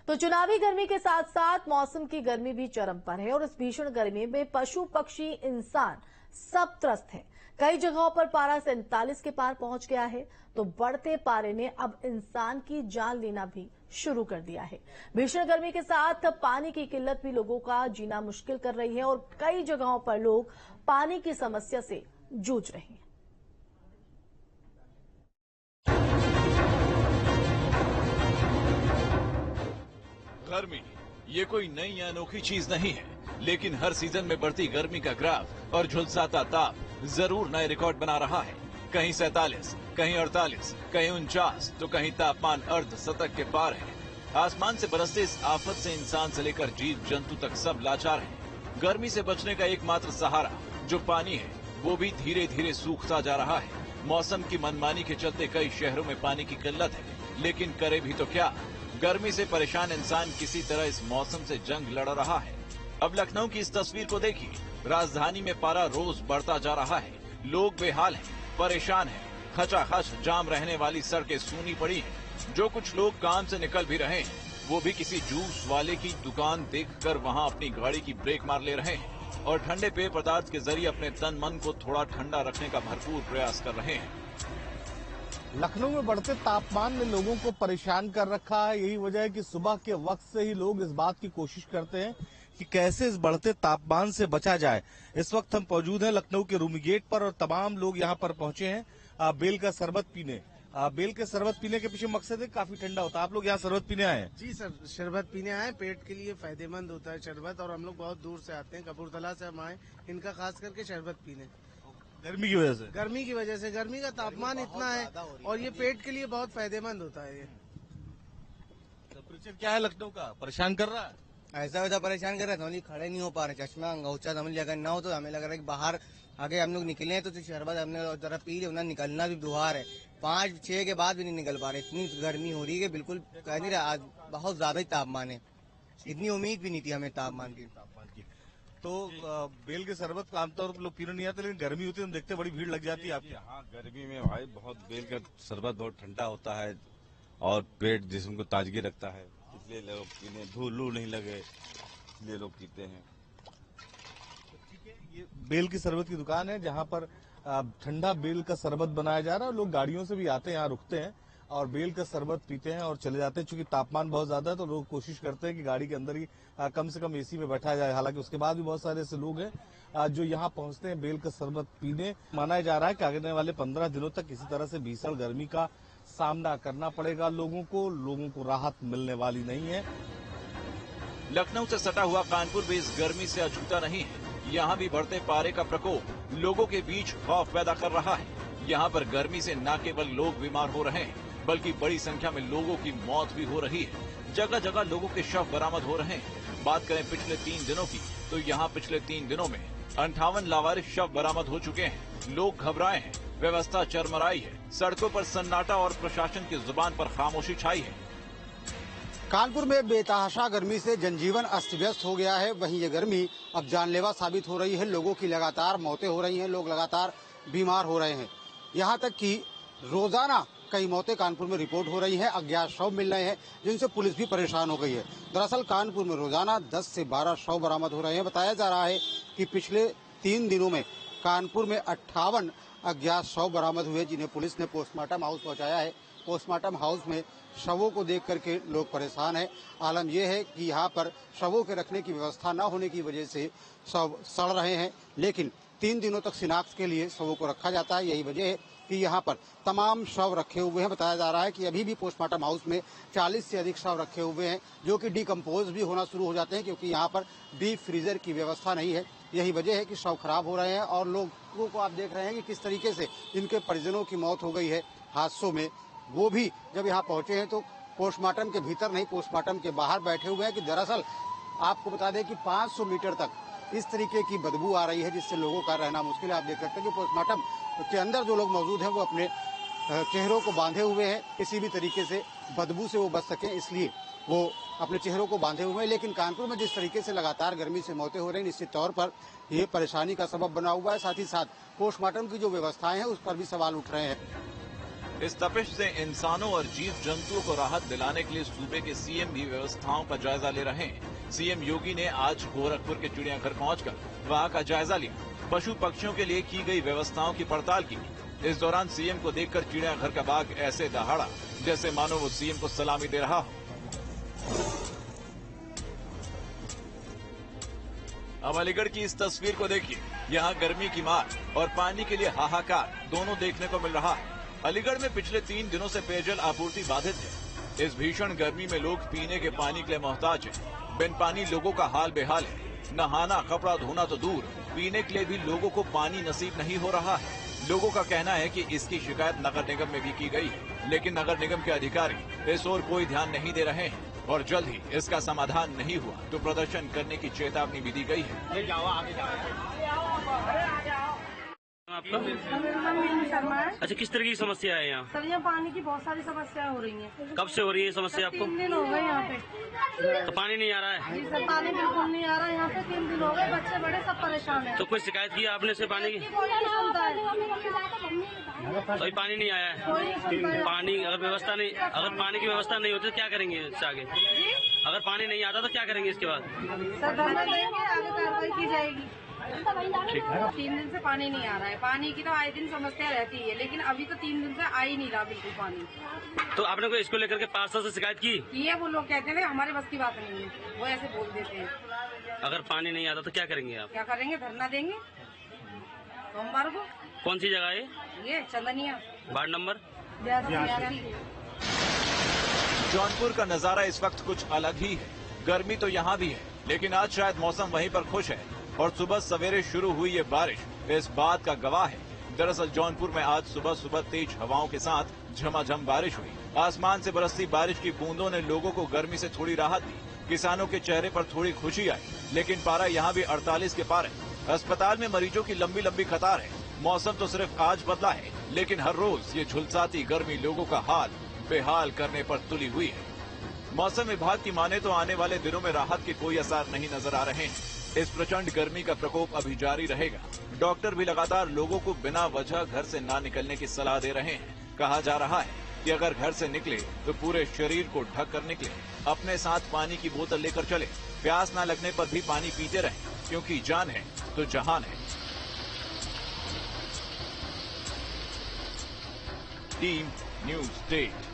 तो चुनावी गर्मी के साथ साथ मौसम की गर्मी भी चरम पर है और इस भीषण गर्मी में पशु पक्षी इंसान सब त्रस्त हैं। कई जगहों पर पारा 47 के पार पहुंच गया है, तो बढ़ते पारे ने अब इंसान की जान लेना भी शुरू कर दिया है। भीषण गर्मी के साथ पानी की किल्लत भी लोगों का जीना मुश्किल कर रही है और कई जगहों पर लोग पानी की समस्या से जूझ रहे हैं। गर्मी ये कोई नई या अनोखी चीज नहीं है, लेकिन हर सीजन में बढ़ती गर्मी का ग्राफ और झुलसाता ताप जरूर नए रिकॉर्ड बना रहा है। कहीं 47, कहीं 48, कहीं 49, तो कहीं तापमान अर्ध शतक के पार है। आसमान से बरसते इस आफत से इंसान से लेकर जीव जंतु तक सब लाचार हैं। गर्मी से बचने का एकमात्र सहारा जो पानी है, वो भी धीरे धीरे सूखता जा रहा है। मौसम की मनमानी के चलते कई शहरों में पानी की किल्लत है, लेकिन करे भी तो क्या। गर्मी से परेशान इंसान किसी तरह इस मौसम से जंग लड़ रहा है। अब लखनऊ की इस तस्वीर को देखिए, राजधानी में पारा रोज बढ़ता जा रहा है। लोग बेहाल हैं, परेशान हैं। खचाखच जाम रहने वाली सड़कें सूनी पड़ी हैं। जो कुछ लोग काम से निकल भी रहे हैं, वो भी किसी जूस वाले की दुकान देखकर वहां अपनी गाड़ी की ब्रेक मार ले रहे हैं और ठंडे पेय पदार्थ के जरिए अपने तन मन को थोड़ा ठंडा रखने का भरपूर प्रयास कर रहे हैं। लखनऊ में बढ़ते तापमान ने लोगों को परेशान कर रखा है। यही वजह है कि सुबह के वक्त से ही लोग इस बात की कोशिश करते हैं कि कैसे इस बढ़ते तापमान से बचा जाए। इस वक्त हम मौजूद हैं लखनऊ के रूमी गेट पर और तमाम लोग यहां पर पहुंचे हैं बेल का शरबत पीने। बेल के शरबत पीने के पीछे मकसद है काफी ठंडा होता है। आप लोग यहाँ शरबत पीने आए हैं? जी सर, शरबत पीने आए। पेट के लिए फायदेमंद होता है शरबत और हम लोग बहुत दूर से आते हैं, कपूरथला से हम आए इनका खास करके शरबत पीने। गर्मी की वजह से? गर्मी की वजह से, गर्मी का तापमान इतना है और ये पेट के लिए बहुत फायदेमंद होता है। ये टेम्परेचर क्या है लखनऊ का, परेशान कर रहा है? ऐसा वैसा परेशान कर रहा है, खड़े नहीं हो पा रहे। चश्मा अंगूठा समझ अगर ना हो तो हमें लग रहा है कि बाहर आगे हम लोग निकले हैं तो शरबत हमने जरा पी लिया, निकलना भी दुहार है। 5-6 के बाद भी नहीं निकल पा रहे। इतनी गर्मी हो रही है बिल्कुल कह नहीं रहा। आज बहुत ज्यादा ही तापमान है, इतनी उम्मीद भी नहीं थी हमें तापमान की। तो बेल के शरबत का आमतौर पर लोग पीने नहीं आते, लेकिन गर्मी होती है तो देखते बड़ी भीड़ लग जाती है आपकी। हाँ, गर्मी में भाई बहुत बेल का शरबत बहुत ठंडा होता है और पेट जिस्म को ताजगी रखता है, इसलिए लोग पीने, धूल नहीं लगे इसलिए लोग पीते हैं। ठीक है, ये बेल की शरबत की दुकान है जहाँ पर ठंडा बेल का शरबत बनाया जा रहा है। लोग गाड़ियों से भी आते हैं, यहाँ रुकते हैं और बेल का शरबत पीते हैं और चले जाते हैं। चूंकि तापमान बहुत ज्यादा है तो लोग कोशिश करते हैं कि गाड़ी के अंदर ही कम से कम एसी में बैठा जाए। हालांकि उसके बाद भी बहुत सारे ऐसे लोग हैं जो यहाँ पहुंचते हैं बेल का शरबत पीने। माना जा रहा है कि आने वाले 15 दिनों तक इसी तरह से भीषण गर्मी का सामना करना पड़ेगा लोगों को राहत मिलने वाली नहीं है। लखनऊ से सटा हुआ कानपुर भी इस गर्मी से अछूता नहीं है। यहाँ भी बढ़ते पारे का प्रकोप लोगों के बीच खौफ पैदा कर रहा है। यहाँ पर गर्मी से न केवल लोग बीमार हो रहे हैं, बल्कि बड़ी संख्या में लोगों की मौत भी हो रही है। जगह जगह लोगों के शव बरामद हो रहे हैं। बात करें पिछले 3 दिनों की, तो यहाँ पिछले 3 दिनों में 58 लावारिस शव बरामद हो चुके हैं। लोग घबराए हैं, व्यवस्था चरमराई है। सड़कों पर सन्नाटा और प्रशासन की जुबान पर खामोशी छाई है। कानपुर में बेतहाशा गर्मी से जनजीवन अस्त व्यस्त हो गया है। वहीं ये गर्मी अब जानलेवा साबित हो रही है। लोगों की लगातार मौतें हो रही हैं, लोग लगातार बीमार हो रहे हैं। यहाँ तक कि रोजाना कई मौतें कानपुर में रिपोर्ट हो रही हैं। अज्ञात शव मिल रहे हैं जिनसे पुलिस भी परेशान हो गई है। दरअसल कानपुर में रोजाना 10 से 12 शव बरामद हो रहे हैं। बताया जा रहा है कि पिछले 3 दिनों में कानपुर में 58 अज्ञात शव बरामद हुए, जिन्हें पुलिस ने पोस्टमार्टम हाउस पहुंचाया है। पोस्टमार्टम हाउस में शवों को देख करके लोग परेशान हैं। आलम यह है कि यहाँ पर शवों के रखने की व्यवस्था न होने की वजह से शव सड़ रहे हैं, लेकिन 3 दिनों तक शिनाख्त के लिए शवों को रखा जाता है। यही वजह है कि यहाँ पर तमाम शव रखे हुए हैं। बताया जा रहा है कि अभी भी पोस्टमार्टम हाउस में 40 से अधिक शव रखे हुए हैं, जो कि डिकम्पोज भी होना शुरू हो जाते हैं, क्योंकि यहाँ पर डीप फ्रीजर की व्यवस्था नहीं है। यही वजह है कि शव खराब हो रहे हैं और लोगों को आप देख रहे हैं कि किस तरीके से इनके परिजनों की मौत हो गई है हादसों में। वो भी जब यहाँ पहुंचे हैं तो पोस्टमार्टम के भीतर नहीं, पोस्टमार्टम के बाहर बैठे हुए हैं। कि दरअसल आपको बता दें कि 500 मीटर तक इस तरीके की बदबू आ रही है, जिससे लोगों का रहना मुश्किल है। आप देख सकते हैं कि पोस्टमार्टम के अंदर जो लोग मौजूद हैं वो अपने चेहरों को बांधे हुए हैं, किसी भी तरीके से बदबू से वो बच सकें, इसलिए वो अपने चेहरों को बांधे हुए हैं। लेकिन कानपुर में जिस तरीके से लगातार गर्मी से मौतें हो रही हैं, निश्चित तौर पर ये परेशानी का सबब बना हुआ है। साथ ही साथ पोस्टमार्टम की जो व्यवस्थाएं हैं उस पर भी सवाल उठ रहे हैं। इस तपिश से इंसानों और जीव जंतुओं को राहत दिलाने के लिए सूबे के सीएम भी व्यवस्थाओं का जायजा ले रहे हैं। सीएम योगी ने आज गोरखपुर के चिड़ियाघर पहुंचकर वहां का जायजा लिया, पशु पक्षियों के लिए की गई व्यवस्थाओं की पड़ताल की। इस दौरान सीएम को देखकर चिड़ियाघर का बाघ ऐसे दहाड़ा जैसे मानो वो सीएम को सलामी दे रहा हो। अब अलीगढ़ की इस तस्वीर को देखिए। यहाँ गर्मी की मार और पानी के लिए हाहाकार दोनों देखने को मिल रहा है। अलीगढ़ में पिछले 3 दिनों से पेयजल आपूर्ति बाधित है। इस भीषण गर्मी में लोग पीने के पानी के लिए मोहताज हैं। बिन पानी लोगों का हाल बेहाल है। नहाना, कपड़ा धोना तो दूर, पीने के लिए भी लोगों को पानी नसीब नहीं हो रहा है। लोगों का कहना है कि इसकी शिकायत नगर निगम में भी की गई है, लेकिन नगर निगम के अधिकारी इस ओर कोई ध्यान नहीं दे रहे हैं और जल्द ही इसका समाधान नहीं हुआ तो प्रदर्शन करने की चेतावनी भी दी गई है। आपका शर्मा है। अच्छा, किस तरह की समस्या है यहाँ? सर यहाँ पानी की बहुत सारी समस्याएं हो रही हैं। कब से हो रही है समस्या आपको? 3 दिन हो गए यहाँ पे। तो पानी नहीं आ रहा है? जी सर, पानी बिल्कुल नहीं आ रहा है यहाँ पे। 3 दिन हो गए, बच्चे बड़े सब परेशान हैं। तो कोई शिकायत की आपने से पानी की? कोई नहीं सुनता है। तो अभी पानी नहीं आया कोई नहीं सुनता है। है। पानी अगर पानी की व्यवस्था नहीं होती तो क्या करेंगे इससे आगे? अगर पानी नहीं आता तो क्या करेंगे इसके बाद? सर धरना देंगे, आगे कार्रवाई की जाएगी। ठीक है। 3 दिन से पानी नहीं आ रहा है। पानी की तो आए दिन समस्या रहती है, लेकिन अभी तो 3 दिन से आ ही नहीं रहा बिल्कुल पानी। तो आपने कोई इसको लेकर के पार्षद से शिकायत की? ये वो लोग कहते हैं हमारे बस की बात नहीं है, वो ऐसे बोल देते हैं। अगर पानी नहीं आता तो क्या करेंगे आप? क्या करेंगे? धरना देंगे सोमवार को। कौन सी जगह है ये चंदनिया, वार्ड नंबर? 82। जौनपुर का नजारा इस वक्त कुछ अलग ही है। गर्मी तो यहाँ भी है, लेकिन आज शायद मौसम वहीं पर खुश है और सुबह सवेरे शुरू हुई ये बारिश इस बात का गवाह है। दरअसल जौनपुर में आज सुबह सुबह तेज हवाओं के साथ झमाझम बारिश हुई। आसमान से बरसती बारिश की बूंदों ने लोगों को गर्मी से थोड़ी राहत दी। किसानों के चेहरे पर थोड़ी खुशी आई, लेकिन पारा यहाँ भी 48 के पार है। अस्पताल में मरीजों की लंबी लंबी कतार है। मौसम तो सिर्फ आज बदला है, लेकिन हर रोज ये झुलसाती गर्मी लोगों का हाल बेहाल करने पर तुली हुई है। मौसम विभाग की माने तो आने वाले दिनों में राहत के कोई असर नहीं नजर आ रहे हैं। इस प्रचंड गर्मी का प्रकोप अभी जारी रहेगा। डॉक्टर भी लगातार लोगों को बिना वजह घर से ना निकलने की सलाह दे रहे हैं। कहा जा रहा है कि अगर घर से निकले तो पूरे शरीर को ढक कर निकले। अपने साथ पानी की बोतल लेकर चले। प्यास न लगने पर भी पानी पीते रहें, क्योंकि जान है तो जहान है। Team news 8।